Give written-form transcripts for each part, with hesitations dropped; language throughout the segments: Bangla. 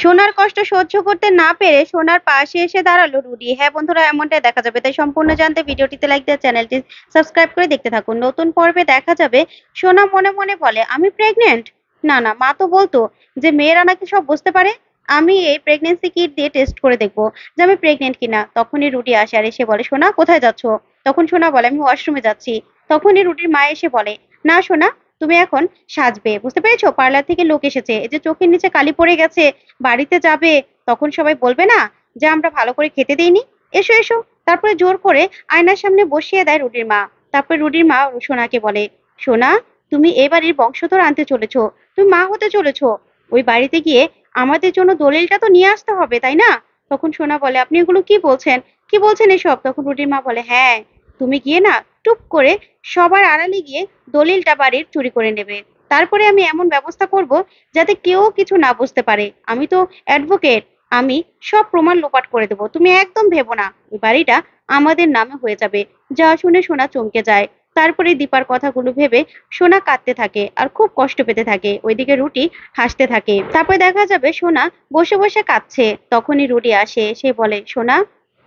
সোনার কষ্ট সহ্য করতে না পেরে সোনার পাশে এসে দাঁড়ালো রুডি। হ্যাঁ বন্ধুরা, এমনটাই দেখা যাবে। তাই সম্পূর্ণ জানতে ভিডিওটিতে লাইক দিয়ে চ্যানেলটি সাবস্ক্রাইব করে দেখতে থাকুন। নতুন পর্বে দেখা যাবে সোনা মনে মনে বলে, আমি প্রেগনেন্ট। না না, মা তো বলতো যে মেয়েরা নাকি সব বুঝতে পারে। আমি এই প্রেগনেন্সি কিট দিয়ে টেস্ট করে দেখবো যে আমি প্রেগনেন্ট কিনা। তখনই রুডি আসে আর এসে বলে, সোনা কোথায় যাচ্ছ? তখন সোনা বলে, আমি ওয়াশরুমে যাচ্ছি। তখনই রুডির মা এসে বলে, না সোনা, তুমি এখন সাজবে, বুঝতে পেরেছো? পার্লার থেকে লোক এসেছে, এই যে চোখের নিচে কালি পড়ে গেছে, বাড়িতে যাবে, তখন সবাই বলবে না যে আমরা ভালো করে খেতে দেইনি। এসো এসো। তারপরে জোর করে আয়নার সামনে বসিয়ে দেয় রুডির মা। তারপরে রুডির মা সোনাকে বলে, সোনা, তুমি এই বাড়ির বংশধর আনতে চলেছো, তুমি মা হতে চলেছো। ওই বাড়িতে গিয়ে আমাদের জন্য দলিলটা তো নিয়ে আসতে হবে, তাই না? তখন সোনা বলে, আপনি এগুলো কি বলছেন? কি বলছেন এসব? তখন রুডির মা বলে, হ্যাঁ, তুমি গিয়ে না টুপ করে সবার আড়ালে গিয়ে দলিলটা বাড়ির চুরি করে নেবে। তারপরে আমি এমন ব্যবস্থা করব যাতে কেউ কিছু না বুঝতে পারে। আমি তো অ্যাডভোকেট, আমি সব প্রমাণ লোপাট করে দেবো। তুমি একদম ভেবো না, ওই বাড়িটা আমাদের নামে হয়ে যাবে। যা শুনে সোনা চমকে যায়। তারপরে দীপার কথাগুলো ভেবে সোনা কাঁদতে থাকে আর খুব কষ্ট পেতে থাকে। ওইদিকে রুটি হাসতে থাকে। তারপরে দেখা যাবে সোনা বসে বসে কাঁদছে। তখনই রুটি আসে, সে বলে, সোনা,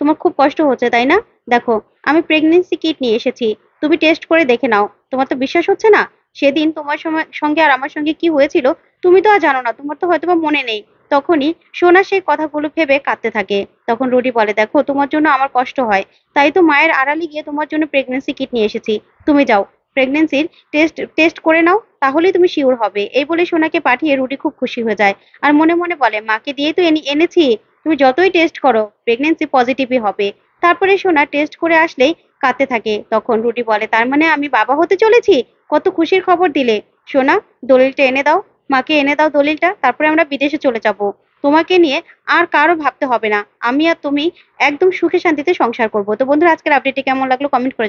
তোমার খুব কষ্ট হচ্ছে তাই না? দেখো, আমি প্রেগনেন্সি কিট নিয়ে এসেছি, তুমি টেস্ট করে দেখে নাও। তোমার তো বিশ্বাস হচ্ছে না? সেদিন তোমার সঙ্গে আর আমার সঙ্গে কি হয়েছিল তুমি তো আর জানো না, তোমার তো হয়তো বা মনে নেই। তখনই সোনা সেই কথাগুলো ভেবে কাঁদতে থাকে। তখন রুডি বলে, দেখো, তোমার জন্য আমার কষ্ট হয়, তাই তো মায়ের আড়ালে গিয়ে তোমার জন্য প্রেগনেন্সি কিট নিয়ে এসেছি। তুমি যাও, প্রেগনেন্সির টেস্ট টেস্ট করে নাও, তাহলেই তুমি শিওর হবে। এই বলে সোনাকে পাঠিয়ে রুডি খুব খুশি হয়ে যায়। আর মনে মনে বলে, মাকে দিয়েই তো এনেছি, তুমি যতই টেস্ট করো প্রেগনেন্সি পজিটিভই হবে। তারপরে সোনা টেস্ট করে আসলেই কাঁদতে থাকে। তখন রুডি বলে, তার মানে আমি বাবা হতে চলেছি? কত খুশির খবর দিলে। সোনা, দলিলটা এনে দাও, মাকে এনে দাও দলিলটা, তারপরে আমরা বিদেশে চলে যাব। তোমাকে নিয়ে আর কারো ভাবতে হবে না, আমি আর তুমি একদম সুখে শান্তিতে সংসার করব। তো বন্ধুরা, আজকের আপডেটটি কেমন লাগলো কমেন্ট করে জানাও।